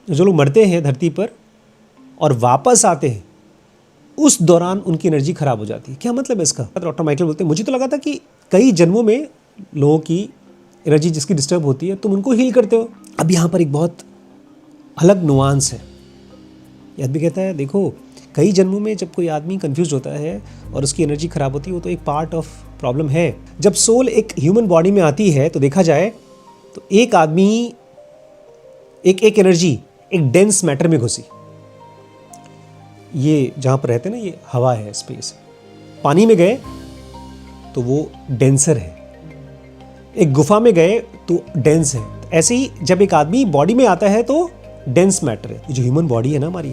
जो लोग मरते हैं धरती पर और वापस आते हैं, उस दौरान उनकी एनर्जी खराब हो जाती है। क्या मतलब है इसका? डॉक्टर माइकल बोलते हैं, मुझे तो लगा था कि कई जन्मों में लोगों की एनर्जी जिसकी डिस्टर्ब होती है तुम उनको हील करते हो। अब यहाँ पर एक बहुत अलग नुआंस है। यह भी कहता है, देखो कई जन्मों में जब कोई आदमी कंफ्यूज होता है और उसकी एनर्जी खराब होती है, वो तो एक पार्ट ऑफ प्रॉब्लम है। जब सोल एक ह्यूमन बॉडी में आती है तो देखा जाए तो एक आदमी एक एनर्जी एक डेंस मैटर में घुसी। ये जहाँ पर रहते हैं ना, ये हवा है, स्पेस है। पानी में गए तो वो डेंसर है, एक गुफा में गए तो डेंस है। ऐसे ही जब एक आदमी बॉडी में आता है तो डेंस मैटर है। जो ह्यूमन बॉडी है ना हमारी,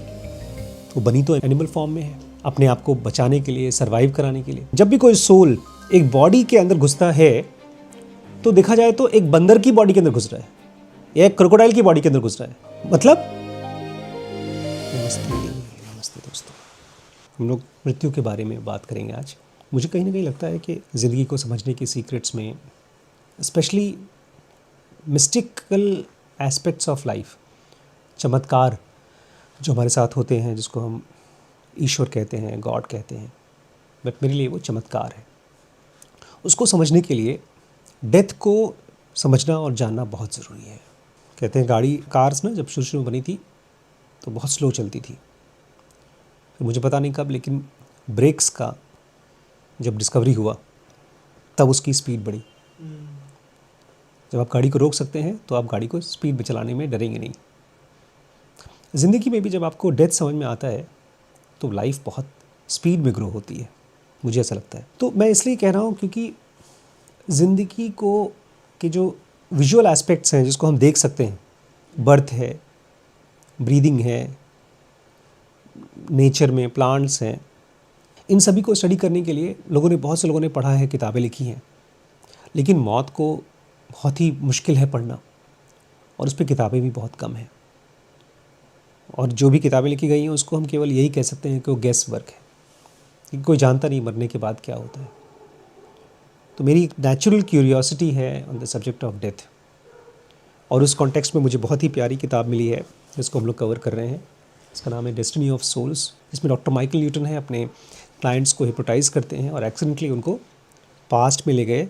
वो बनी तो एनिमल फॉर्म में है, अपने आप को बचाने के लिए, सरवाइव कराने के लिए। जब भी कोई सोल एक बॉडी के अंदर घुसता है तो देखा जाए तो एक बंदर की बॉडी के अंदर घुस रहा है या एक क्रोकोडाइल की बॉडी के अंदर घुस रहा है। मतलब नमस्ते दोस्तों, हम लोग मृत्यु के बारे में बात करेंगे आज। मुझे कहीं ना कहीं लगता है कि ज़िंदगी को समझने की सीक्रेट्स में, specially mystical aspects of life, चमत्कार जो हमारे साथ होते हैं, जिसको हम ईश्वर कहते हैं, गॉड कहते हैं, बट मेरे लिए वो चमत्कार है। उसको समझने के लिए डेथ को समझना और जानना बहुत ज़रूरी है। कहते हैं कार्स ना जब शुरू में बनी थी तो बहुत स्लो चलती थी। फिर मुझे पता नहीं कब, लेकिन ब्रेक्स का जब डिस्कवरी हुआ तब उसकी स्पीड बढ़ी। जब आप गाड़ी को रोक सकते हैं तो आप गाड़ी को स्पीड में चलाने में डरेंगे नहीं। ज़िंदगी में भी जब आपको डेथ समझ में आता है तो लाइफ बहुत स्पीड में ग्रो होती है, मुझे ऐसा लगता है। तो मैं इसलिए कह रहा हूँ क्योंकि ज़िंदगी को के जो विजुअल एस्पेक्ट्स हैं जिसको हम देख सकते हैं, बर्थ है, ब्रीदिंग है, नेचर में प्लांट्स हैं, इन सभी को स्टडी करने के लिए बहुत से लोगों ने पढ़ा है, किताबें लिखी हैं, लेकिन मौत को बहुत ही मुश्किल है पढ़ना और उस पर किताबें भी बहुत कम हैं। और जो भी किताबें लिखी गई हैं उसको हम केवल यही कह सकते हैं कि वो गेस वर्क है, क्योंकि कोई जानता नहीं मरने के बाद क्या होता है। तो मेरी एक नेचुरल क्यूरियोसिटी है on the subject of death, और उस कॉन्टेक्स्ट में मुझे बहुत ही प्यारी किताब मिली है जिसको हम लोग कवर कर रहे हैं। इसका नाम है डेस्टिनी ऑफ सोल्स, जिसमें डॉक्टर माइकल न्यूटन है अपने क्लाइंट्स को हिप्नोटाइज करते हैं और एक्सीडेंटली उनको पास्ट में ले गए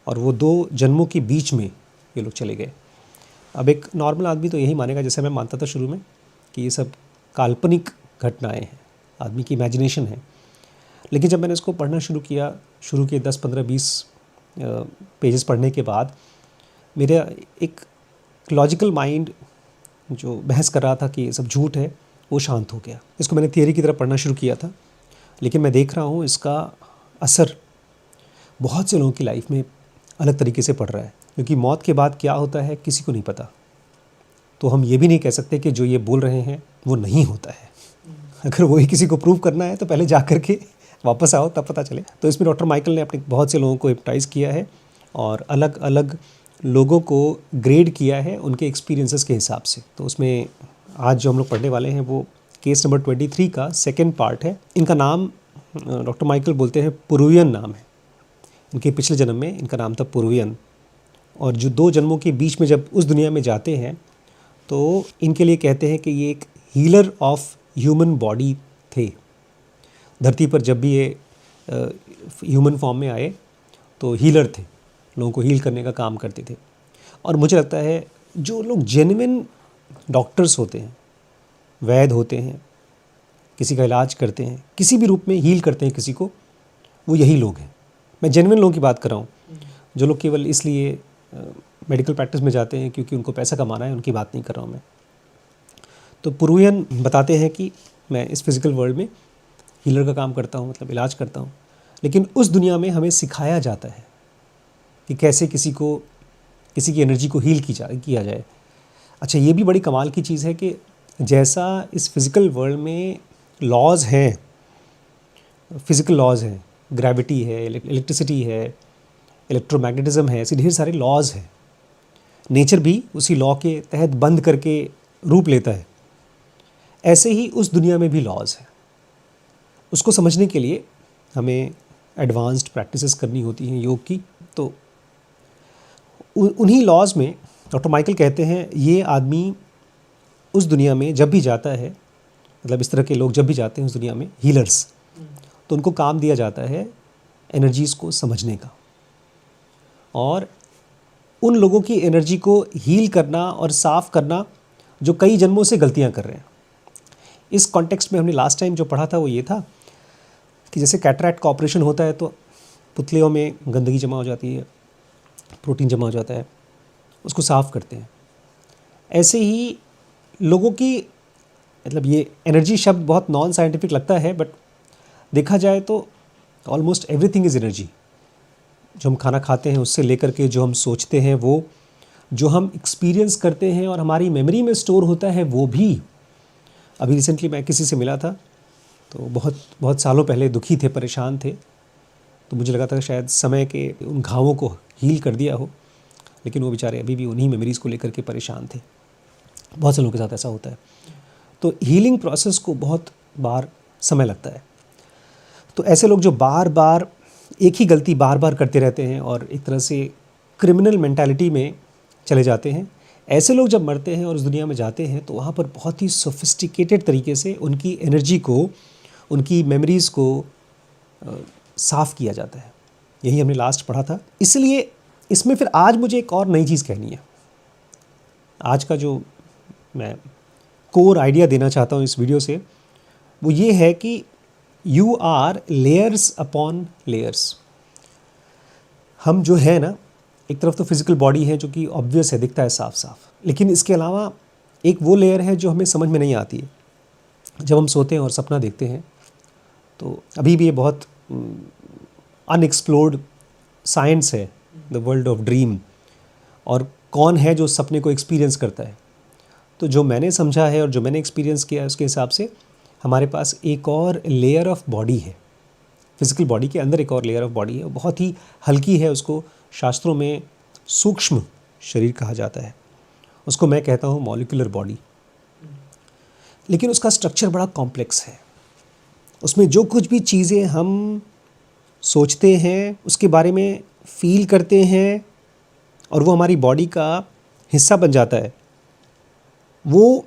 और वो 2 जन्मों के बीच में ये लोग चले गए। अब एक नॉर्मल आदमी तो यही मानेगा, जैसे मैं मानता था शुरू में, कि ये सब काल्पनिक घटनाएं हैं, आदमी की इमेजिनेशन है। लेकिन जब मैंने इसको पढ़ना शुरू किए 10, 15, 20 पेजेस पढ़ने के बाद मेरा एक लॉजिकल माइंड जो बहस कर रहा था कि ये सब झूठ है, वो शांत हो गया। इसको मैंने थियरी की तरह पढ़ना शुरू किया था, लेकिन मैं देख रहा हूँ इसका असर बहुत से लोगों की लाइफ में अलग तरीके से पड़ रहा है, क्योंकि मौत के बाद क्या होता है किसी को नहीं पता। तो हम ये भी नहीं कह सकते कि जो ये बोल रहे हैं वो नहीं होता है। अगर वही किसी को प्रूव करना है तो पहले जा कर के वापस आओ, तब पता चले। तो इसमें डॉक्टर माइकल ने अपने बहुत से लोगों को हिप्नोटाइज किया है और अलग अलग लोगों को ग्रेड किया है उनके एक्सपीरियंसेस के हिसाब से। तो उसमें आज जो हम लोग पढ़ने वाले हैं वो केस नंबर 23 का सेकेंड पार्ट है। इनका नाम डॉक्टर माइकल बोलते हैं पुरुवियन नाम है। इनके पिछले जन्म में इनका नाम था पुरुवियन, और जो 2 जन्मों के बीच में जब उस दुनिया में जाते हैं तो इनके लिए कहते हैं कि ये एक हीलर ऑफ ह्यूमन बॉडी थे। धरती पर जब भी ये ह्यूमन फॉर्म में आए तो हीलर थे, लोगों को हील करने का काम करते थे। और मुझे लगता है जो लोग जेन्युइन डॉक्टर्स होते हैं, वैद्य होते हैं, किसी का इलाज करते हैं, किसी भी रूप में हील करते हैं किसी को, वो यही लोग हैं। मैं जेन्युइन लोगों की बात कर रहा हूँ। जो लोग केवल इसलिए मेडिकल प्रैक्टिस में जाते हैं क्योंकि उनको पैसा कमाना है, उनकी बात नहीं कर रहा हूँ मैं। तो पुरुवियन बताते हैं कि मैं इस फिज़िकल वर्ल्ड में हीलर का काम करता हूँ, मतलब इलाज करता हूँ, लेकिन उस दुनिया में हमें सिखाया जाता है कि कैसे किसी की एनर्जी को हील किया जाए। अच्छा, ये भी बड़ी कमाल की चीज़ है कि जैसा इस फिज़िकल वर्ल्ड में लॉज हैं, फिज़िकल लॉज हैं, ग्रेविटी है, इलेक्ट्रिसिटी है, इलेक्ट्रोमैग्नेटिज्म है, ऐसे ढेर सारे लॉज हैं। नेचर भी उसी लॉ के तहत बंद करके रूप लेता है। ऐसे ही उस दुनिया में भी लॉज है। उसको समझने के लिए हमें एडवांस्ड प्रैक्टिसेस करनी होती हैं योग की। तो उन्हीं लॉज में डॉक्टर माइकल कहते हैं ये आदमी उस दुनिया में जब भी जाता है, मतलब इस तरह के लोग जब भी जाते हैं उस दुनिया में, हीलर्स, तो उनको काम दिया जाता है एनर्जीज़ को समझने का और उन लोगों की एनर्जी को हील करना और साफ़ करना जो कई जन्मों से गलतियां कर रहे हैं। इस कॉन्टेक्स्ट में हमने लास्ट टाइम जो पढ़ा था वो ये था कि जैसे कैटरैक्ट का ऑपरेशन होता है तो पुतलियों में गंदगी जमा हो जाती है, प्रोटीन जमा हो जाता है, उसको साफ़ करते हैं। ऐसे ही लोगों की, मतलब ये एनर्जी शब्द बहुत नॉन साइंटिफिक लगता है, बट देखा जाए तो ऑलमोस्ट एवरीथिंग इज़ एनर्जी। जो हम खाना खाते हैं उससे लेकर के जो हम सोचते हैं, वो जो हम एक्सपीरियंस करते हैं और हमारी मेमोरी में स्टोर होता है, वो भी। अभी रिसेंटली मैं किसी से मिला था तो बहुत बहुत सालों पहले दुखी थे, परेशान थे, तो मुझे लगा था शायद समय के उन घावों को हील कर दिया हो, लेकिन वो बेचारे अभी भी उन्हीं मेमोरीज़ को लेकर के परेशान थे। बहुत से लोगों के साथ ऐसा होता है। तो हीलिंग प्रोसेस को बहुत बार समय लगता है। तो ऐसे लोग जो बार बार एक ही गलती बार बार करते रहते हैं और एक तरह से क्रिमिनल मेंटालिटी में चले जाते हैं, ऐसे लोग जब मरते हैं और उस दुनिया में जाते हैं तो वहाँ पर बहुत ही सोफिस्टिकेटेड तरीके से उनकी एनर्जी को, उनकी मेमोरीज़ को साफ़ किया जाता है। यही हमने लास्ट पढ़ा था। इसलिए इसमें फिर आज मुझे एक और नई चीज़ कहनी है। आज का जो मैं कोर आइडिया देना चाहता हूँ इस वीडियो से, वो ये है कि you are layers upon layers. हम जो है ना, एक तरफ तो फिज़िकल बॉडी है जो कि ऑब्वियस है, दिखता है साफ साफ, लेकिन इसके अलावा एक वो लेयर है जो हमें समझ में नहीं आती है। जब हम सोते हैं और सपना देखते हैं तो अभी भी ये बहुत अनएक्सप्लोर्ड साइंस है, द वर्ल्ड ऑफ ड्रीम, और कौन है जो सपने को एक्सपीरियंस करता है। तो जो मैंने समझा है और जो मैंने एक्सपीरियंस किया है उसके हिसाब से हमारे पास एक और लेयर ऑफ बॉडी है। फिज़िकल बॉडी के अंदर एक और लेयर ऑफ बॉडी है, बहुत ही हल्की है। उसको शास्त्रों में सूक्ष्म शरीर कहा जाता है। उसको मैं कहता हूँ मॉलिक्यूलर बॉडी। लेकिन उसका स्ट्रक्चर बड़ा कॉम्प्लेक्स है। उसमें जो कुछ भी चीज़ें हम सोचते हैं, उसके बारे में फील करते हैं और वो हमारी बॉडी का हिस्सा बन जाता है, वो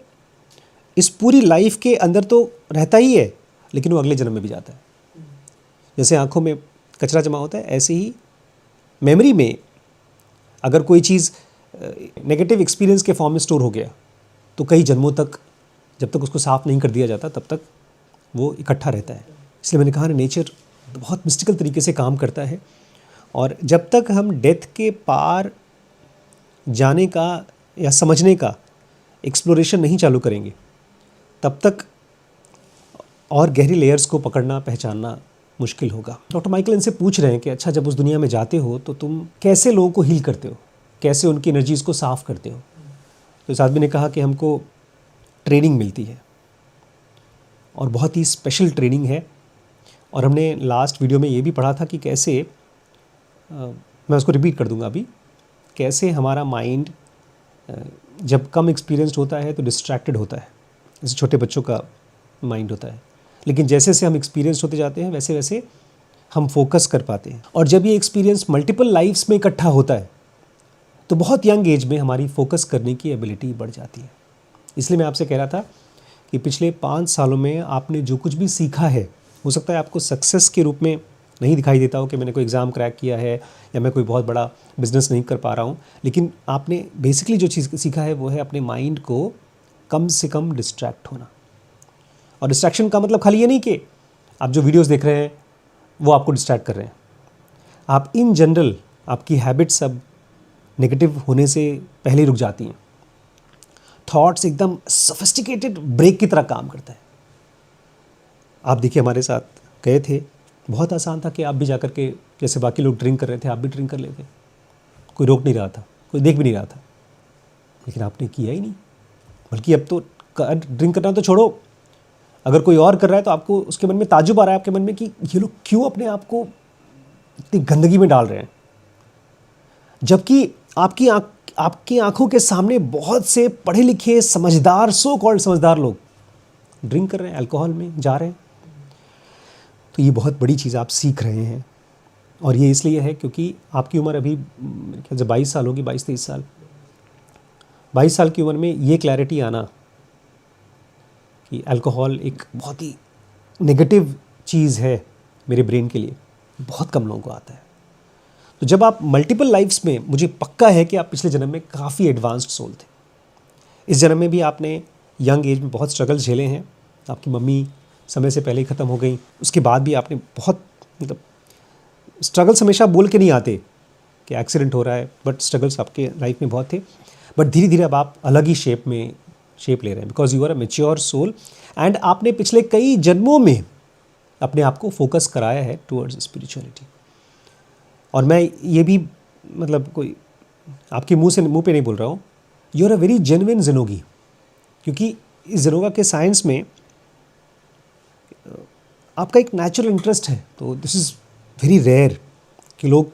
इस पूरी लाइफ के अंदर तो रहता ही है, लेकिन वो अगले जन्म में भी जाता है। जैसे आँखों में कचरा जमा होता है, ऐसे ही मेमोरी में अगर कोई चीज़ नेगेटिव एक्सपीरियंस के फॉर्म में स्टोर हो गया तो कई जन्मों तक, जब तक उसको साफ़ नहीं कर दिया जाता, तब तक वो इकट्ठा रहता है। इसलिए मैंने कहा ना, नेचर बहुत मिस्टिकल तरीके से काम करता है। और जब तक हम डेथ के पार जाने का या समझने का एक्सप्लोरेशन नहीं चालू करेंगे, तब तक और गहरी लेयर्स को पकड़ना, पहचानना मुश्किल होगा। डॉक्टर माइकल इनसे पूछ रहे हैं कि अच्छा, जब उस दुनिया में जाते हो तो तुम कैसे लोगों को हील करते हो, कैसे उनकी एनर्जीज़ को साफ़ करते हो। तो इस आदमी ने कहा कि हमको ट्रेनिंग मिलती है और बहुत ही स्पेशल ट्रेनिंग है। और हमने लास्ट वीडियो में ये भी पढ़ा था कि कैसे, मैं उसको रिपीट कर दूंगा अभी, कैसे हमारा माइंड जब कम एक्सपीरियंस्ड होता है तो डिस्ट्रैक्टेड होता है, जैसे छोटे बच्चों का माइंड होता है। लेकिन जैसे जैसे हम एक्सपीरियंस होते जाते हैं वैसे वैसे हम फोकस कर पाते हैं। और जब ये एक्सपीरियंस मल्टीपल लाइफ्स में इकट्ठा होता है तो बहुत यंग एज में हमारी फोकस करने की एबिलिटी बढ़ जाती है। इसलिए मैं आपसे कह रहा था कि पिछले 5 सालों में आपने जो कुछ भी सीखा है, हो सकता है आपको सक्सेस के रूप में नहीं दिखाई देता हो कि मैंने कोई एग्ज़ाम क्रैक किया है या मैं कोई बहुत बड़ा बिजनेस नहीं कर पा रहा हूँ, लेकिन आपने बेसिकली जो चीज़ सीखा है वो है अपने माइंड को कम से कम डिस्ट्रैक्ट होना। और डिस्ट्रैक्शन का मतलब खाली ये नहीं कि आप जो वीडियोस देख रहे हैं वो आपको डिस्ट्रैक्ट कर रहे हैं। आप इन जनरल, आपकी हैबिट्स सब नेगेटिव होने से पहले ही रुक जाती हैं। थॉट्स एकदम सोफिस्टिकेटेड ब्रेक की तरह काम करता है। आप देखिए, हमारे साथ गए थे, बहुत आसान था कि आप भी जाकर के, जैसे बाकी लोग ड्रिंक कर रहे थे, आप भी ड्रिंक कर लेते। कोई रोक नहीं रहा था, कोई देख भी नहीं रहा था, लेकिन आपने किया ही नहीं। बल्कि अब तो ड्रिंक करना तो छोड़ो, अगर कोई और कर रहा है तो आपको उसके मन में ताज्जुब आ रहा है, आपके मन में कि ये लोग क्यों अपने आप को इतनी गंदगी में डाल रहे हैं, जबकि आपकी आंखों के सामने बहुत से पढ़े लिखे समझदार, सो कॉल्ड समझदार लोग ड्रिंक कर रहे हैं, अल्कोहल में जा रहे हैं। तो ये बहुत बड़ी चीज़ आप सीख रहे हैं। और ये इसलिए है क्योंकि आपकी उम्र अभी 22 साल होगी, 22-23 साल। 22 साल की उम्र में ये क्लैरिटी आना कि अल्कोहल एक बहुत ही नेगेटिव चीज़ है मेरे ब्रेन के लिए, बहुत कम लोगों को आता है। तो जब आप मल्टीपल लाइफ्स में, मुझे पक्का है कि आप पिछले जन्म में काफ़ी एडवांस्ड सोल थे। इस जन्म में भी आपने यंग एज में बहुत स्ट्रगल झेले हैं। आपकी मम्मी समय से पहले ही ख़त्म हो गई, उसके बाद भी आपने बहुत, मतलब स्ट्रगल्स हमेशा बोल के नहीं आते कि एक्सीडेंट हो रहा है, बट स्ट्रगल्स आपके लाइफ में बहुत थे। बट धीरे धीरे अब आप अलग ही शेप ले रहे हैं, because you are a mature soul and आपने पिछले कई जन्मों में अपने आप को फोकस कराया है टुवर्ड्स स्पिरिचुअलिटी। और मैं ये भी, मतलब कोई आपके मुंह पे नहीं बोल रहा हूँ, you are a very genuine ज़ेनोगी, क्योंकि इस ज़ेनोगा के साइंस में आपका एक नेचुरल इंटरेस्ट है। तो दिस इज़ वेरी रेयर कि लोग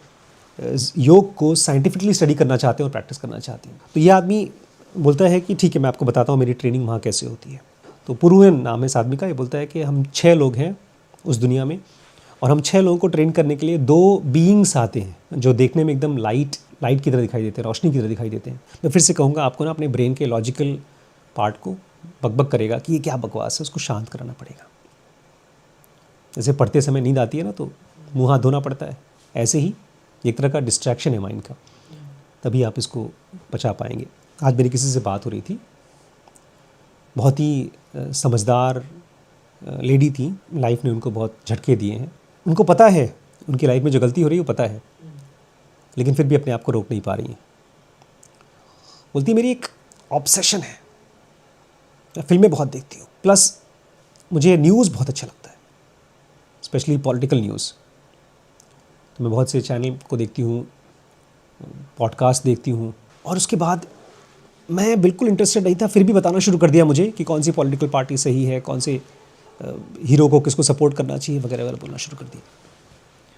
योग को साइंटिफिकली स्टडी करना चाहते हैं और प्रैक्टिस करना चाहते हैं। तो ये आदमी बोलता है कि ठीक है, मैं आपको बताता हूँ मेरी ट्रेनिंग वहाँ कैसे होती है। तो पुरुहन नाम है इस आदमी का। ये बोलता है कि हम 6 लोग हैं उस दुनिया में, और हम 6 लोगों को ट्रेन करने के लिए 2 बीइंग्स आते हैं जो देखने में एकदम लाइट की तरह दिखाई देते हैं, रोशनी की तरह दिखाई देते हैं। मैं फिर से कहूँगा, आपको ना अपने ब्रेन के लॉजिकल पार्ट को बकबक करेगा कि ये क्या बकवास है, उसको शांत कराना पड़ेगा। जैसे पढ़ते समय नींद आती है ना, तो मुँह हाथ धोना पड़ता है, ऐसे ही एक तरह का डिस्ट्रैक्शन है माइंड का, तभी आप इसको बचा पाएंगे। आज मेरी किसी से बात हो रही थी, बहुत ही समझदार लेडी थी, लाइफ ने उनको बहुत झटके दिए हैं। उनको पता है उनकी लाइफ में जो गलती हो रही है वो पता है, लेकिन फिर भी अपने आप को रोक नहीं पा रही हैं। बोलती मेरी एक ऑब्सेशन है, मैं फिल्में बहुत देखती हूँ, प्लस मुझे न्यूज़ बहुत अच्छा लगता है, स्पेशली पॉलिटिकल न्यूज़। तो मैं बहुत से चैनल को देखती हूँ, पॉडकास्ट देखती हूँ, और उसके बाद मैं बिल्कुल इंटरेस्टेड नहीं था, फिर भी बताना शुरू कर दिया मुझे कि कौन सी पॉलिटिकल पार्टी सही है, कौन से हीरो को किसको सपोर्ट करना चाहिए वगैरह वगैरह बोलना शुरू कर दिया।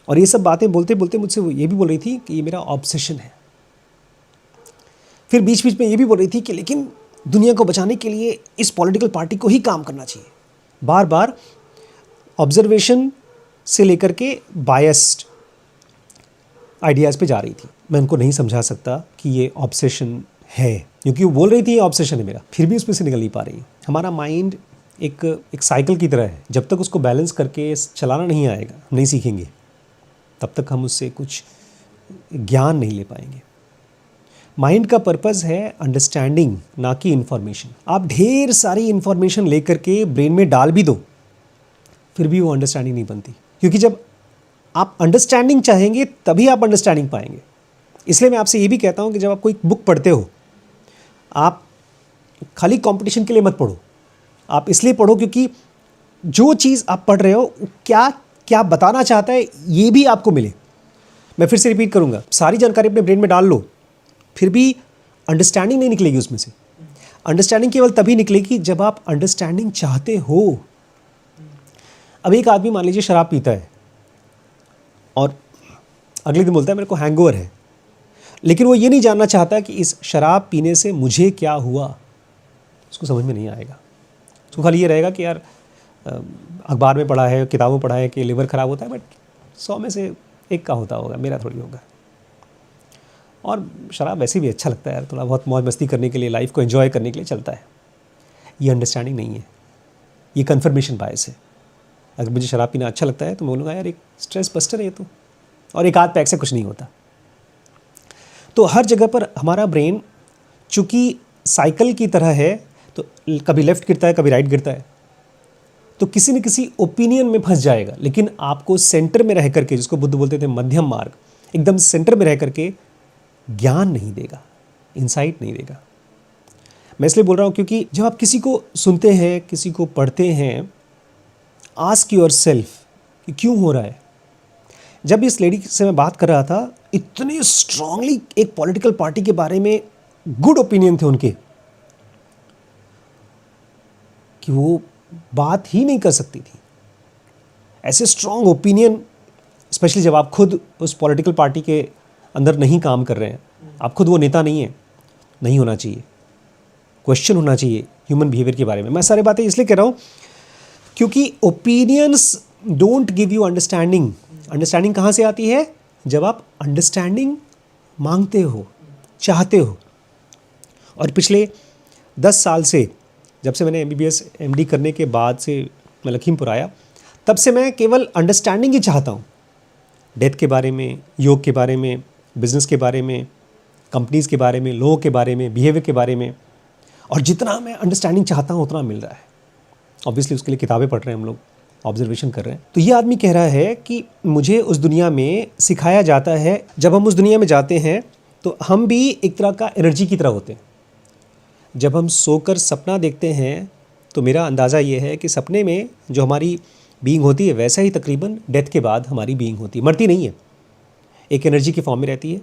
और ये सब बातें बोलते बोलते मुझसे वो ये भी बोल रही थी कि ये मेरा ऑब्सेशन है। फिर बीच बीच में ये भी बोल रही थी कि लेकिन दुनिया को बचाने के लिए इस पॉलिटिकल पार्टी को ही काम करना चाहिए। बार बार ऑब्जर्वेशन से लेकर के बायस्ड आइडियाज़ पे जा रही थी। मैं उनको नहीं समझा सकता कि ये ऑब्सेशन है, क्योंकि वो बोल रही थी ये ऑब्सेशन है मेरा, फिर भी उसमें से निकल नहीं पा रही। हमारा माइंड एक साइकिल की तरह है, जब तक उसको बैलेंस करके चलाना नहीं आएगा, नहीं सीखेंगे, तब तक हम उससे कुछ ज्ञान नहीं ले पाएंगे। माइंड का पर्पस है अंडरस्टैंडिंग, ना कि इन्फॉर्मेशन। आप ढेर सारी इन्फॉर्मेशन लेकर के ब्रेन में डाल भी दो, फिर भी वो अंडरस्टैंडिंग नहीं बनती, क्योंकि जब आप अंडरस्टैंडिंग चाहेंगे तभी आप अंडरस्टैंडिंग पाएंगे। इसलिए मैं आपसे ये भी कहता हूँ कि जब आप कोई बुक पढ़ते हो, आप खाली कंपटीशन के लिए मत पढ़ो, आप इसलिए पढ़ो क्योंकि जो चीज़ आप पढ़ रहे हो क्या क्या बताना चाहता है ये भी आपको मिले। मैं फिर से रिपीट करूँगा, सारी जानकारी अपने ब्रेन में डाल लो, फिर भी अंडरस्टैंडिंग नहीं निकलेगी उसमें से। अंडरस्टैंडिंग केवल तभी निकलेगी जब आप अंडरस्टैंडिंग चाहते हो। अब एक आदमी मान लीजिए शराब पीता है और अगले दिन बोलता है मेरे को हैंगओवर है, लेकिन वो ये नहीं जानना चाहता कि इस शराब पीने से मुझे क्या हुआ, उसको समझ में नहीं आएगा। उसको खाली ये रहेगा कि यार अखबार में पढ़ा है, किताबों में पढ़ा है कि लिवर ख़राब होता है, बट 100 में से 1 का होता होगा, मेरा थोड़ी होगा। और शराब वैसे भी अच्छा लगता है यार, थोड़ा बहुत मौज मस्ती करने के लिए, लाइफ को एंजॉय करने के लिए चलता है। ये अंडरस्टैंडिंग नहीं है, ये कन्फर्मेशन बायस है। अगर मुझे शराब पीना अच्छा लगता है तो मैं बोलूँगा यार एक स्ट्रेस बस्टर है ये तो, और एक आध पैक से कुछ नहीं होता। तो हर जगह पर हमारा ब्रेन चूँकि साइकिल की तरह है, तो कभी लेफ़्ट गिरता है, कभी राइट गिरता है, तो किसी न किसी ओपिनियन में फंस जाएगा। लेकिन आपको सेंटर में रह करके, जिसको बुद्ध बोलते थे मध्यम मार्ग, एकदम सेंटर में रह करके ज्ञान नहीं देगा, इंसाइट नहीं देगा। मैं इसलिए बोल रहा हूँ क्योंकि जब आप किसी को सुनते हैं, किसी को पढ़ते हैं, आस्क योर सेल्फ कि क्यों हो रहा है। जब इस लेडी से मैं बात कर रहा था, इतने स्ट्रांगली एक पॉलिटिकल पार्टी के बारे में गुड ओपिनियन थे उनके कि वो बात ही नहीं कर सकती थी। ऐसे स्ट्रांग ओपिनियन, स्पेशली जब आप खुद उस पॉलिटिकल पार्टी के अंदर नहीं काम कर रहे हैं, आप खुद वो नेता नहीं है, नहीं होना चाहिए। क्वेश्चन होना चाहिए ह्यूमन बिहेवियर के बारे में। मैं सारी बातें इसलिए कह रहा हूँ क्योंकि opinions don't give you understanding. Understanding कहाँ से आती है? जब आप अंडरस्टैंडिंग मांगते हो, चाहते हो। और पिछले 10 साल से जब से मैंने MBBS MD करने के बाद से मैं लखीमपुर आया, तब से मैं केवल अंडरस्टैंडिंग ही चाहता हूँ, डेथ के बारे में, योग के बारे में, बिजनेस के बारे में, कंपनीज़ के बारे में, लोगों के बारे में, बिहेवियर के बारे में। और जितना मैं अंडरस्टैंडिंग चाहता हूँ उतना मिल रहा है। ऑब्वियसली उसके लिए किताबें पढ़ रहे हैं हम लोग, ऑब्जर्वेशन कर रहे हैं। तो ये आदमी कह रहा है कि मुझे उस दुनिया में सिखाया जाता है, जब हम उस दुनिया में जाते हैं तो हम भी एक तरह का एनर्जी की तरह होते हैं। जब हम सोकर सपना देखते हैं तो मेरा अंदाज़ा ये है कि सपने में जो हमारी बीइंग होती है वैसा ही तकरीबन डेथ के बाद हमारी बीइंग होती है, मरती नहीं है, एक एनर्जी के फॉर्म में रहती है।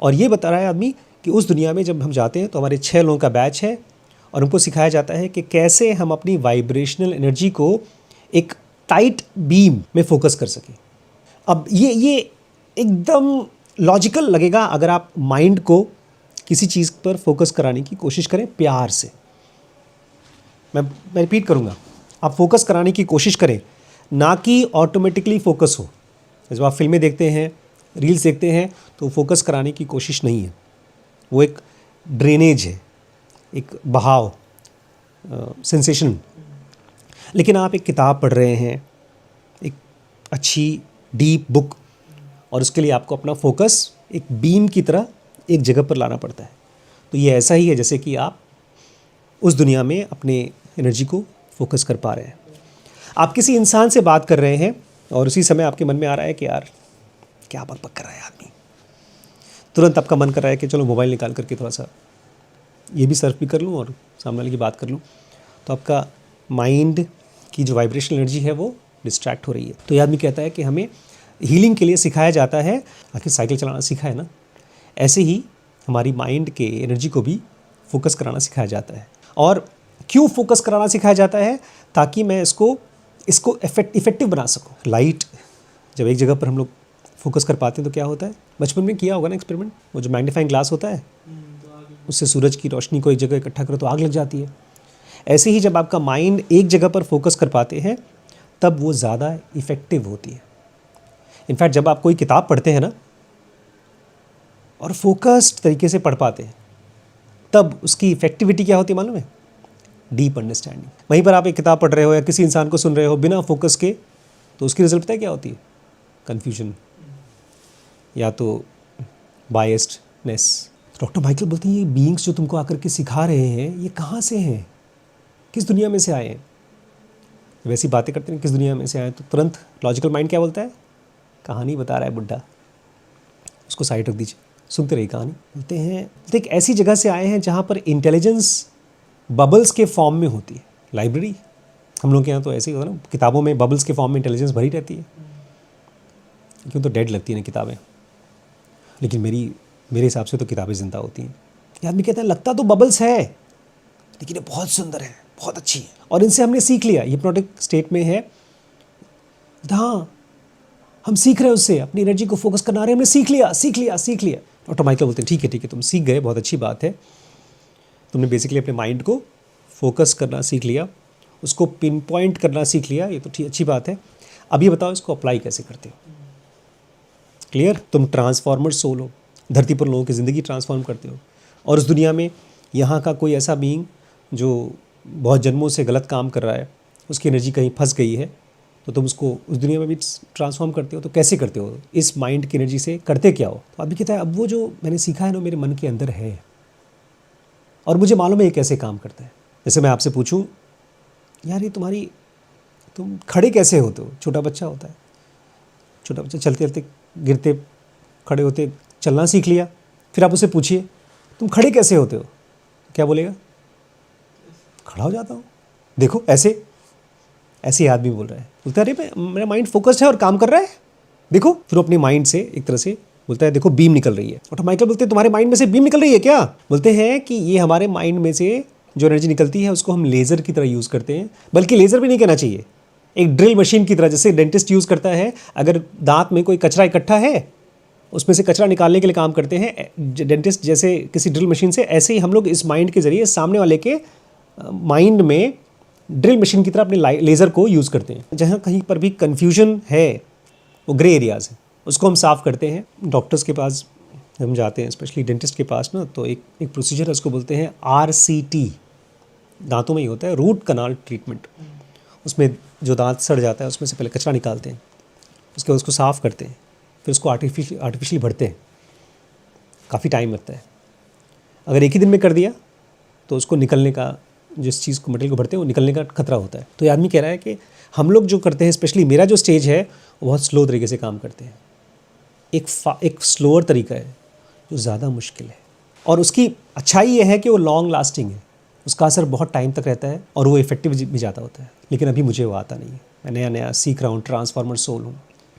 और ये बता रहा है आदमी कि उस दुनिया में जब हम जाते हैं तो हमारे 6 लोगों का बैच है और हमको सिखाया जाता है कि कैसे हम अपनी वाइब्रेशनल एनर्जी को एक टाइट बीम में फोकस कर सकें। अब ये एकदम लॉजिकल लगेगा अगर आप माइंड को किसी चीज़ पर फोकस कराने की कोशिश करें प्यार से। मैं रिपीट करूँगा, आप फोकस कराने की कोशिश करें, ना कि ऑटोमेटिकली फोकस हो। जब आप फिल्में देखते हैं, रील्स देखते हैं तो फोकस कराने की कोशिश नहीं है, वो एक ड्रेनेज है, एक बहाव, सेंसेशन। लेकिन आप एक किताब पढ़ रहे हैं, एक अच्छी डीप बुक, और उसके लिए आपको अपना फोकस एक बीम की तरह एक जगह पर लाना पड़ता है। तो ये ऐसा ही है जैसे कि आप उस दुनिया में अपने एनर्जी को फोकस कर पा रहे हैं। आप किसी इंसान से बात कर रहे हैं और उसी समय आपके मन में आ रहा है कि यार क्या बक कर रहा है आदमी। तुरंत आपका मन कर रहा है कि चलो मोबाइल निकाल करके थोड़ा सा ये भी सर्फ भी कर लूँ और सामने वाले की बात कर लूँ। तो आपका माइंड की जो वाइब्रेशनल एनर्जी है वो डिस्ट्रैक्ट हो रही है। तो ये आदमी कहता है कि हमें हीलिंग के लिए सिखाया जाता है, आखिर साइकिल चलाना सीखा है ना, ऐसे ही हमारी माइंड के एनर्जी को भी फोकस कराना सिखाया जाता है। और क्यों फोकस कराना सिखाया जाता है? ताकि मैं इसको इफेक्टिव बना सकूं। लाइट जब एक जगह पर हम लोग फोकस कर पाते हैं तो क्या होता है? बचपन में किया होगा ना एक्सपेरिमेंट, वो जो मैग्नीफाइंग ग्लास होता है उससे सूरज की रोशनी को एक जगह इकट्ठा करो तो आग लग जाती है। ऐसे ही जब आपका माइंड एक जगह पर फोकस कर पाते हैं तब वो ज़्यादा इफ़ेक्टिव होती है। इनफैक्ट जब आप कोई किताब पढ़ते हैं ना और फोकस्ड तरीके से पढ़ पाते हैं तब उसकी इफेक्टिविटी क्या होती है मालूम है? Deep understanding. वहीं पर आप एक किताब पढ़ रहे हो या किसी इंसान को सुन रहे हो बिना फोकस के, तो उसकी रिजल्ट पता है क्या होती है? कन्फ्यूजन या तो बायस्डनेस। डॉक्टर माइकल बोलते हैं ये बीइंग्स जो तुमको आकर के सिखा रहे हैं ये कहाँ से हैं, किस दुनिया में से आए हैं? वैसी बातें करते हैं किस दुनिया में से आए, तो तुरंत लॉजिकल माइंड क्या बोलता है? कहानी बता रहा है बुड्ढा, उसको साइड रख दीजिए, सुनते रहिए कहानी। बोलते हैं तो एक ऐसी जगह से आए हैं जहाँ पर इंटेलिजेंस बबल्स के फॉर्म में होती है। लाइब्रेरी हम लोग के यहाँ तो ऐसे ही होता है ना, किताबों में बबल्स के फॉर्म में इंटेलिजेंस भरी रहती है। क्यों? तो डेड लगती है ना किताबें, लेकिन मेरे हिसाब से तो किताबें ज़िंदा होती हैं। ये आदमी कहता है लगता तो बबल्स है लेकिन ये बहुत सुंदर है, बहुत अच्छी है, और इनसे हमने सीख लिया। ये हिप्नोटिक स्टेट में है, हाँ हम सीख रहे हैं उससे, अपनी एनर्जी को फोकस करना रहे, हमने सीख लिया। डॉक्टर माइकल बोलते हैं ठीक है तुम सीख गए, बहुत अच्छी बात है, तुमने बेसिकली अपने माइंड को फोकस करना सीख लिया, उसको पिन पॉइंट करना सीख लिया, ये तो ठीक अच्छी बात है। अब ये बताओ इसको अप्लाई कैसे करते हो? क्लियर? तुम ट्रांसफॉर्मर सोल हो, धरती पर लोगों की ज़िंदगी ट्रांसफॉर्म करते हो, और उस दुनिया में यहाँ का कोई ऐसा बीइंग जो बहुत जन्मों से गलत काम कर रहा है, उसकी एनर्जी कहीं फंस गई है, तो तुम उसको उस दुनिया में भी ट्रांसफॉर्म करते हो। तो कैसे करते हो? इस माइंड की एनर्जी से करते क्या हो? तो आदमी कहता है अब वो जो मैंने सीखा है ना मेरे मन के अंदर है और मुझे मालूम है ये कैसे काम करता है। जैसे मैं आपसे पूछूं यार ये तुम खड़े कैसे होते हो? छोटा बच्चा होता है, छोटा बच्चा चलते चलते गिरते खड़े होते चलना सीख लिया, फिर आप उससे पूछिए तुम खड़े कैसे होते हो, क्या बोलेगा? खड़ा हो जाता हूँ। देखो ऐसे आदमी बोल रहा है, बोलता है अरे मेरा माइंड फोकस्ड है और काम कर रहा है, देखो। फिर अपने माइंड से एक तरह से बोलता है देखो बीम निकल रही है। और माइकल बोलते हैं तुम्हारे माइंड में से बीम निकल रही है क्या? बोलते हैं कि ये हमारे माइंड में से जो एनर्जी निकलती है उसको हम लेज़र की तरह यूज़ करते हैं, बल्कि लेज़र भी नहीं कहना चाहिए, एक ड्रिल मशीन की तरह, जैसे डेंटिस्ट यूज़ करता है। अगर दांत में कोई कचरा इकट्ठा है उसमें से कचरा निकालने के लिए काम करते हैं डेंटिस्ट, जैसे किसी ड्रिल मशीन से, ऐसे ही हम लोग इस माइंड के ज़रिए सामने वाले के माइंड में ड्रिल मशीन की तरह अपने लेज़र को यूज़ करते हैं। जहाँ कहीं पर भी कन्फ्यूजन है, वो ग्रे एरियाज है, उसको हम साफ़ करते हैं। डॉक्टर्स के पास हम जाते हैं, स्पेशली डेंटिस्ट के पास ना, तो एक प्रोसीजर है, उसको बोलते हैं RCT, दांतों में ही होता है, रूट कनाल ट्रीटमेंट। उसमें जो दांत सड़ जाता है उसमें से पहले कचरा निकालते हैं, उसके बाद उसको साफ़ करते हैं, फिर उसको आर्टिफिशियली भरते हैं। काफ़ी टाइम लगता है। अगर एक ही दिन में कर दिया तो उसको निकलने का, जिस चीज़ को मटेरियल को भरते हैं वो निकलने का खतरा होता है। तो ये आदमी कह रहा है कि हम लोग जो करते हैं, स्पेशली मेरा जो स्टेज है, वो बहुत स्लो तरीके से काम करते हैं। एक स्लोअर तरीका है जो ज़्यादा मुश्किल है, और उसकी अच्छाई ये है कि वो लॉन्ग लास्टिंग है, उसका असर बहुत टाइम तक रहता है और वो इफेक्टिव भी ज़्यादा होता है। लेकिन अभी मुझे वो आता नहीं है, मैं नया नया सीख रहा हूँ, ट्रांसफॉर्मर सोल हूँ।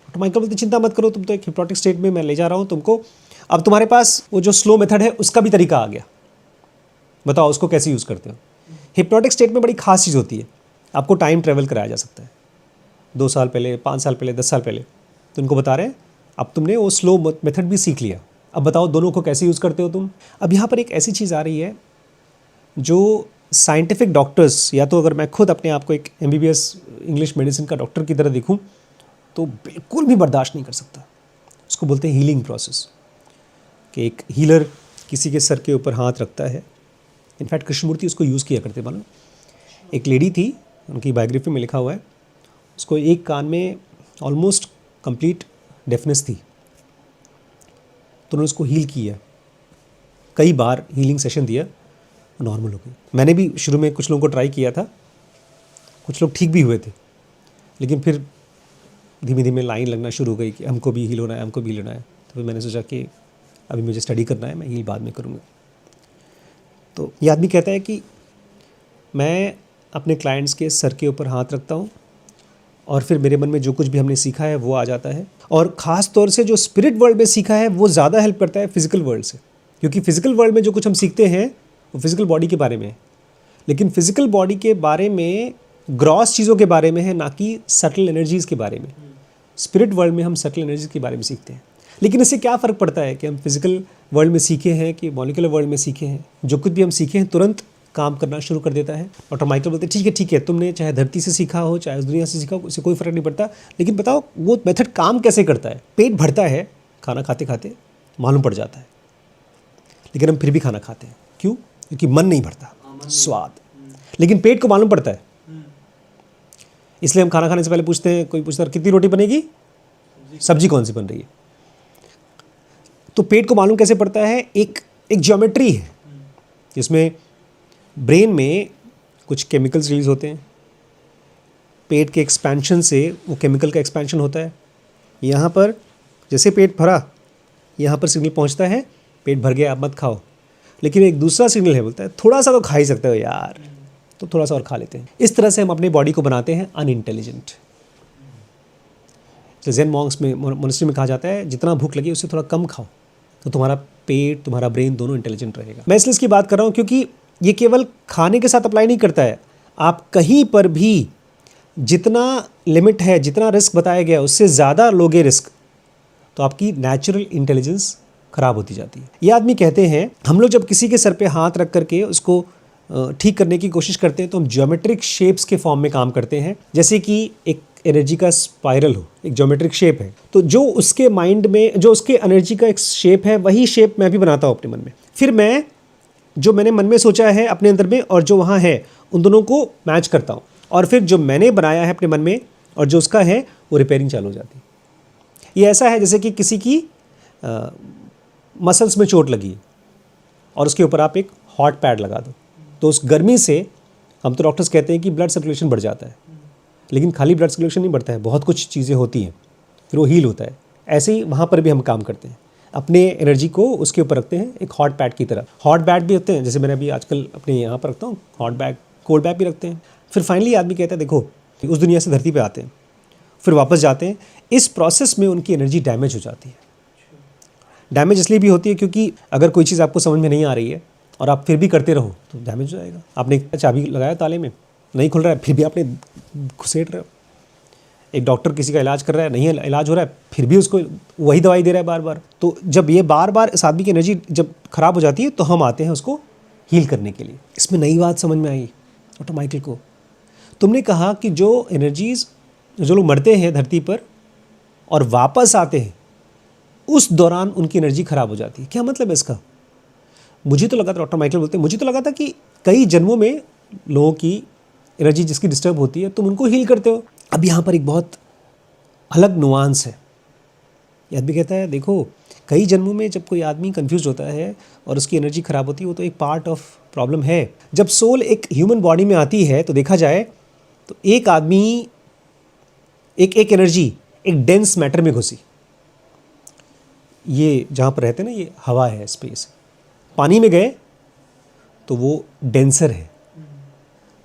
तो माइकल बोलते चिंता मत करो, तुम तो एक हिप्नोटिक स्टेट में मैं ले जा रहा हूँ तुमको। अब तुम्हारे पास वो जो स्लो मेथड है उसका भी तरीका आ गया, बताओ उसको कैसे यूज़ करते हो। हिप्नोटिक स्टेट में बड़ी खास चीज़ होती है, आपको टाइम ट्रेवल कराया जा सकता है 2 साल पहले, 5 साल पहले, 10 साल पहले। तो उनको बता रहे हैं अब तुमने वो स्लो मेथड भी सीख लिया, अब बताओ दोनों को कैसे यूज़ करते हो तुम। अब यहाँ पर एक ऐसी चीज़ आ रही है जो साइंटिफिक डॉक्टर्स, या तो अगर मैं खुद अपने आप को एक MBBS इंग्लिश मेडिसिन का डॉक्टर की तरह देखूँ तो बिल्कुल भी बर्दाश्त नहीं कर सकता। उसको बोलते हैं हीलिंग प्रोसेस, कि एक हीलर किसी के सर के ऊपर हाथ रखता है। इनफैक्ट कृष्णमूर्ति उसको यूज़ किया करते मालूम। एक लेडी थी, उनकी बायोग्राफी में लिखा हुआ है, उसको एक कान में ऑलमोस्ट कंप्लीट डेफनेस थी, तो उन्होंने उसको हील किया, कई बार हीलिंग सेशन दिया, नॉर्मल हो गई। मैंने भी शुरू में कुछ लोगों को ट्राई किया था, कुछ लोग ठीक भी हुए थे, लेकिन फिर धीमे धीमे लाइन लगना शुरू हो गई कि हमको भी हील होना है, हमको भी हील होना है। तो फिर मैंने सोचा कि अभी मुझे स्टडी करना है, मैं हील बाद में करूँगा। तो ये आदमी कहता है कि मैं अपने क्लाइंट्स के सर के ऊपर हाथ रखता हूँ और फिर मेरे मन में जो कुछ भी हमने सीखा है वो आ जाता है, और ख़ास तौर से जो स्पिरिट वर्ल्ड में सीखा है वो ज़्यादा हेल्प करता है फिजिकल वर्ल्ड से, क्योंकि फिजिकल वर्ल्ड में जो कुछ हम सीखते हैं वो फिजिकल बॉडी के बारे में है, लेकिन फिजिकल बॉडी के बारे में ग्रॉस चीज़ों के बारे में है, ना कि सटल एनर्जीज़ के बारे में। स्पिरिट वर्ल्ड में हम सटल एनर्जीज़ के बारे में सीखते हैं। लेकिन इससे क्या फ़र्क पड़ता है कि हम फिजिकल वर्ल्ड में सीखे हैं कि मॉलिक्यूलर वर्ल्ड में सीखे हैं, जो कुछ भी हम सीखे हैं तुरंत काम करना शुरू कर देता है। डॉक्टर माइकल बोलते हैं ठीक है, तुमने चाहे धरती से सीखा हो चाहे उस दुनिया से सीखा हो, उससे कोई फ़र्क नहीं पड़ता, लेकिन बताओ वो मेथड काम कैसे करता है। पेट भरता है खाना खाते खाते, मालूम पड़ जाता है, लेकिन हम फिर भी खाना खाते हैं। क्यों? क्योंकि मन नहीं भरता, स्वाद, लेकिन पेट को मालूम पड़ता है। इसलिए हम खाना खाने से पहले पूछते हैं, कोई पूछता है कितनी रोटी बनेगी, सब्जी कौन सी बन रही है। तो पेट को मालूम कैसे पड़ता है? एक ज्योमेट्री है जिसमें ब्रेन में कुछ केमिकल्स रिलीज होते हैं, पेट के एक्सपेंशन से वो केमिकल का एक्सपेंशन होता है। यहाँ पर जैसे पेट भरा, यहाँ पर सिग्नल पहुँचता है पेट भर गया अब मत खाओ, लेकिन एक दूसरा सिग्नल है, बोलता है थोड़ा सा तो खा ही सकते हो यार, तो थोड़ा सा और खा लेते हैं। इस तरह से हम अपनी बॉडी को बनाते हैं अनइंटेलिजेंट। तो ज़ेन मॉन्क्स में, मोनेस्ट्री में कहा जाता है जितना भूख लगी उससे थोड़ा कम खाओ, तो तुम्हारा पेट, तुम्हारा ब्रेन दोनों इंटेलिजेंट रहेगा। मैं इसलिए इसकी बात कर रहा हूँ क्योंकि ये केवल खाने के साथ अप्लाई नहीं करता है। आप कहीं पर भी जितना लिमिट है, जितना रिस्क बताया गया उससे ज़्यादा लोगे रिस्क, तो आपकी नेचुरल इंटेलिजेंस ख़राब होती जाती है। ये आदमी कहते हैं हम लोग जब किसी के सर पे हाथ रख करके उसको ठीक करने की कोशिश करते हैं तो हम ज्योमेट्रिक शेप्स के फॉर्म में काम करते हैं, जैसे कि एक एनर्जी का स्पाइरल हो, एक ज्योमेट्रिक शेप है, तो जो उसके माइंड में, जो उसके एनर्जी का एक शेप है, वही शेप मैं भी बनाता हूँ अपने मन में। फिर मैं जो मैंने मन में सोचा है अपने अंदर में और जो वहाँ है उन दोनों को मैच करता हूँ, और फिर जो मैंने बनाया है अपने मन में और जो उसका है वो रिपेयरिंग चालू हो जाती है। ये ऐसा है जैसे कि किसी की मसल्स में चोट लगी और उसके ऊपर आप एक हॉट पैड लगा दो, तो उस गर्मी से, हम तो डॉक्टर्स कहते हैं कि ब्लड सर्कुलेशन बढ़ जाता है, लेकिन खाली ब्लड सर्कुलेशन नहीं बढ़ता है, बहुत कुछ चीज़ें होती हैं, फिर वो हील होता है। ऐसे ही वहाँ पर भी हम काम करते हैं, अपने एनर्जी को उसके ऊपर रखते हैं एक हॉट पैड की तरह। हॉट बैग भी होते हैं, जैसे मैंने अभी आजकल अपने यहाँ पर रखता हूँ हॉट बैग, कोल्ड बैग भी रखते हैं। फिर फाइनली आदमी कहता है देखो उस दुनिया से धरती पे आते हैं, फिर वापस जाते हैं। इस प्रोसेस में उनकी एनर्जी डैमेज हो जाती है। डैमेज इसलिए भी होती है क्योंकि अगर कोई चीज़ आपको समझ में नहीं आ रही है और आप फिर भी करते रहो तो डैमेज हो जाएगा। आपने चाबी लगाया ताले में, नहीं खुल रहा है, फिर भी आपने घुसेट रहे हो। एक डॉक्टर किसी का इलाज कर रहा है, नहीं इलाज हो रहा है, फिर भी उसको वही दवाई दे रहा है बार बार। तो जब ये बार बार इस आदमी की एनर्जी जब ख़राब हो जाती है तो हम आते हैं उसको हील करने के लिए। इसमें नई बात समझ में आई डॉक्टर माइकल को। तुमने कहा कि जो एनर्जीज़, जो लोग मरते हैं धरती पर और वापस आते हैं, उस दौरान उनकी एनर्जी ख़राब हो जाती है। क्या मतलब है इसका? मुझे तो लगा था, डॉक्टर माइकल बोलते हैं, मुझे तो लगा था कि कई जन्मों में लोगों की एनर्जी जिसकी डिस्टर्ब होती है तुम उनको हील करते हो। अब यहाँ पर एक बहुत अलग नुआंस है। ये आदमी कहता है देखो, कई जन्मों में जब कोई आदमी कंफ्यूज होता है और उसकी एनर्जी खराब होती है, वो तो एक पार्ट ऑफ प्रॉब्लम है। जब सोल एक ह्यूमन बॉडी में आती है तो देखा जाए तो एक आदमी एक एनर्जी एक डेंस मैटर में घुसी। ये जहाँ पर रहते हैं ना, ये हवा है, स्पेस। पानी में गए तो वो डेंसर है,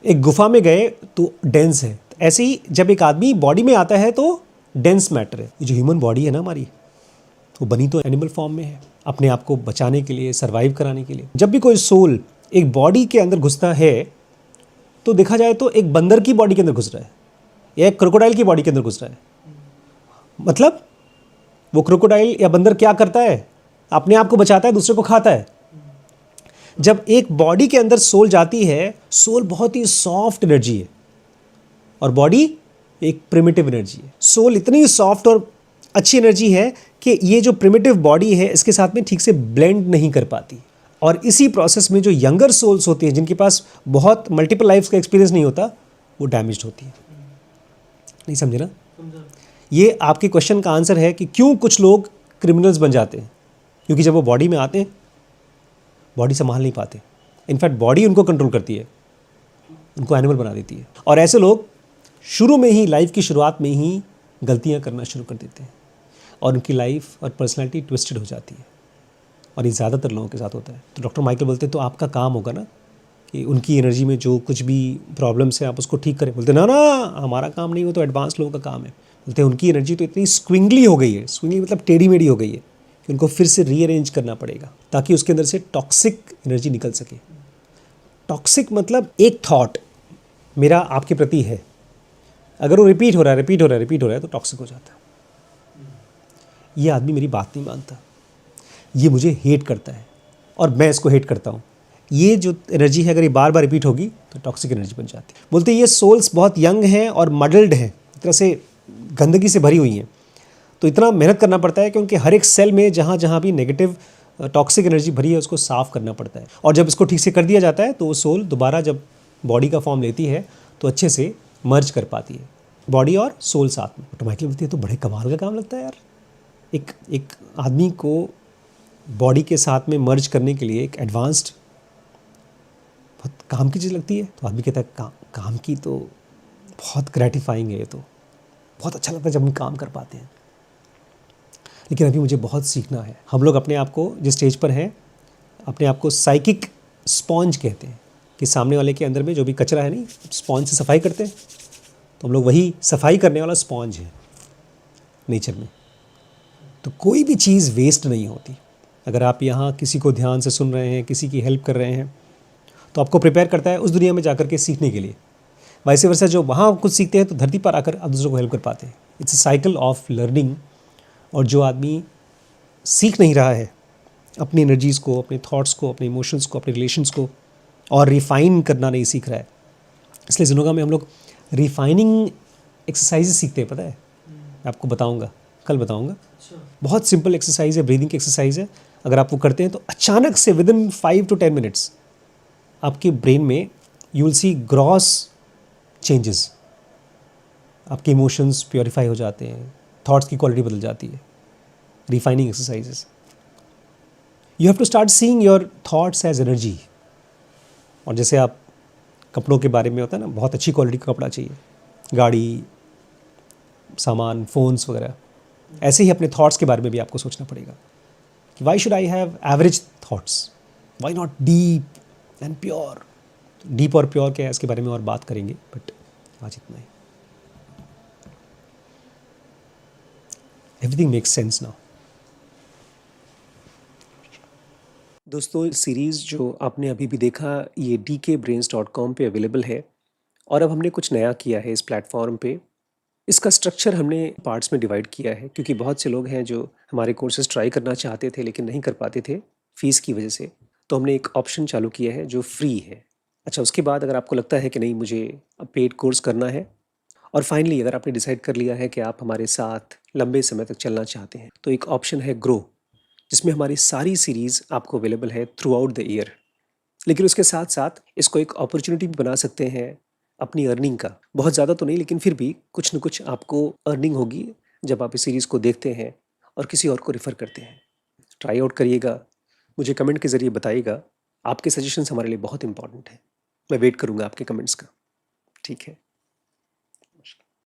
एक गुफा में गए तो डेंस है। ऐसे ही जब एक आदमी बॉडी में आता है तो डेंस मैटर है। ये जो ह्यूमन बॉडी है ना हमारी, वो बनी तो एनिमल फॉर्म में है, अपने आप को बचाने के लिए, सरवाइव कराने के लिए। जब भी कोई सोल एक बॉडी के अंदर घुसता है तो देखा जाए तो एक बंदर की बॉडी के अंदर घुस रहा है या एक क्रोकोडाइल की बॉडी के अंदर घुस रहा है। मतलब वो क्रोकोडाइल या बंदर क्या करता है? अपने आप को बचाता है, दूसरे को खाता है। जब एक बॉडी के अंदर सोल जाती है, सोल बहुत ही सॉफ्ट एनर्जी है और बॉडी एक प्रिमिटिव एनर्जी है। सोल इतनी सॉफ्ट और अच्छी एनर्जी है कि ये जो प्रिमिटिव बॉडी है इसके साथ में ठीक से ब्लेंड नहीं कर पाती। और इसी प्रोसेस में जो यंगर सोल्स होती हैं, जिनके पास बहुत मल्टीपल लाइफ्स का एक्सपीरियंस नहीं होता, वो डैमेज्ड होती है। नहीं समझे ना? ये आपके क्वेश्चन का आंसर है कि क्यों कुछ लोग क्रिमिनल्स बन जाते हैं। क्योंकि जब वो बॉडी में आते हैं, बॉडी संभाल नहीं पाते। इनफैक्ट बॉडी उनको कंट्रोल करती है, उनको एनिमल बना देती है। और ऐसे लोग शुरू में ही, लाइफ की शुरुआत में ही गलतियां करना शुरू कर देते हैं और उनकी लाइफ और पर्सनैलिटी ट्विस्टेड हो जाती है। और ये ज़्यादातर लोगों के साथ होता है। तो डॉक्टर माइकल बोलते हैं तो आपका काम होगा ना कि उनकी एनर्जी में जो कुछ भी प्रॉब्लम्स है आप उसको ठीक करें। बोलते ना ना, हमारा काम नहीं, वो तो एडवांस लोगों का काम है। बोलते हैं उनकी एनर्जी तो इतनी स्क्विंगली हो गई है, स्क्विंगली मतलब टेढ़ी मेढ़ी हो गई है, कि उनको फिर से रीअरेंज करना पड़ेगा ताकि उसके अंदर से टॉक्सिक एनर्जी निकल सके। टॉक्सिक मतलब एक थॉट मेरा आपके प्रति है, अगर वो रिपीट हो रहा है तो टॉक्सिक हो जाता है। ये आदमी मेरी बात नहीं मानता, ये मुझे हेट करता है और मैं इसको हेट करता हूँ। ये जो एनर्जी है अगर ये बार बार रिपीट होगी तो टॉक्सिक एनर्जी बन जाती है। बोलते हैं ये सोल्स बहुत यंग हैं और मडल्ड हैं, एक तरह से गंदगी से भरी हुई हैं। तो इतना मेहनत करना पड़ता है कि उनके हर एक सेल में जहाँ जहाँ भी नेगेटिव टॉक्सिक एनर्जी भरी है उसको साफ़ करना पड़ता है। और जब इसको ठीक से कर दिया जाता है तो वो सोल दोबारा जब बॉडी का फॉर्म लेती है तो अच्छे से मर्ज कर पाती है, बॉडी और सोल साथ में। ऑटोमेटिकली बोलती है तो बड़े कमाल का काम लगता है यार। एक आदमी को बॉडी के साथ में मर्ज करने के लिए एक एडवांस्ड बहुत काम की चीज़ लगती है। तो आदमी कहता है काम की तो बहुत ग्रेटिफाइंग है, ये तो बहुत अच्छा लगता है जब हम काम कर पाते हैं, लेकिन अभी मुझे बहुत सीखना है। हम लोग अपने आप को जिस स्टेज पर हैं, अपने आप को साइकिक स्पॉन्ज कहते हैं कि सामने वाले के अंदर में जो भी कचरा है, नहीं, स्पॉन्ज से सफाई करते हैं, तो हम लोग वही सफाई करने वाला स्पॉन्ज है नेचर में। तो कोई भी चीज़ वेस्ट नहीं होती। अगर आप यहाँ किसी को ध्यान से सुन रहे हैं, किसी की हेल्प कर रहे हैं, तो आपको प्रिपेयर करता है उस दुनिया में जाकर के सीखने के लिए। वैसे वर्षा जो वहाँ कुछ सीखते हैं तो धरती पर आकर आप दूसरों को हेल्प कर पाते हैं। It's a cycle of learning. और जो आदमी सीख नहीं रहा है अपनी एनर्जीज़ को, अपने थॉट्स को, अपने इमोशंस को, अपने रिलेशंस को और रिफ़ाइन करना नहीं सीख रहा है, इसलिए जिनोगा में हम लोग रिफ़ाइनिंग एक्सरसाइज सीखते हैं। पता है, मैं आपको बताऊँगा, कल बताऊँगा। बहुत सिंपल एक्सरसाइज है, ब्रीदिंग की एक्सरसाइज है। अगर आप वो करते हैं तो अचानक से विदिन 5 to 10 मिनट्स आपके ब्रेन में you will see gross changes. आपके इमोशंस प्योरीफाई हो जाते हैं, थॉट्स की क्वालिटी बदल जाती है। Refining exercises. You have to start seeing your thoughts as energy. और जैसे आप कपड़ों के बारे में होता है ना, बहुत अच्छी क्वालिटी का कपड़ा चाहिए, गाड़ी, सामान, फ़ोन्स वगैरह, ऐसे ही अपने थॉट्स के बारे में भी आपको सोचना पड़ेगा कि why should I have average thoughts, why not deep and pure. Deep और प्योर क्या है इसके बारे में और बात करेंगे, बट आज इतना ही। Everything makes sense now. दोस्तों, सीरीज़ जो आपने अभी भी देखा ये dkbrains.com पे अवेलेबल है और अब हमने कुछ नया किया है इस प्लेटफॉर्म पे। इसका स्ट्रक्चर हमने पार्ट्स में डिवाइड किया है क्योंकि बहुत से लोग हैं जो हमारे कोर्सेज ट्राई करना चाहते थे लेकिन नहीं कर पाते थे फ़ीस की वजह से। तो हमने एक ऑप्शन चालू किया है जो फ्री है। अच्छा, उसके बाद अगर आपको लगता है कि नहीं मुझे अब पेड कोर्स करना है, और फाइनली अगर आपने डिसाइड कर लिया है कि आप हमारे साथ लंबे समय तक चलना चाहते हैं, तो एक ऑप्शन है ग्रो, जिसमें हमारी सारी सीरीज़ आपको अवेलेबल है थ्रू आउट द ईयर। लेकिन उसके साथ साथ इसको एक अपॉर्चुनिटी भी बना सकते हैं अपनी अर्निंग का। बहुत ज़्यादा तो नहीं, लेकिन फिर भी कुछ न कुछ आपको अर्निंग होगी जब आप इस सीरीज़ को देखते हैं और किसी और को रेफ़र करते हैं। ट्राई आउट करिएगा, मुझे कमेंट के ज़रिए बताइएगा। आपके सजेशंस हमारे लिए बहुत इम्पोर्टेंट हैं। मैं वेट करूँगा आपके कमेंट्स का। ठीक है।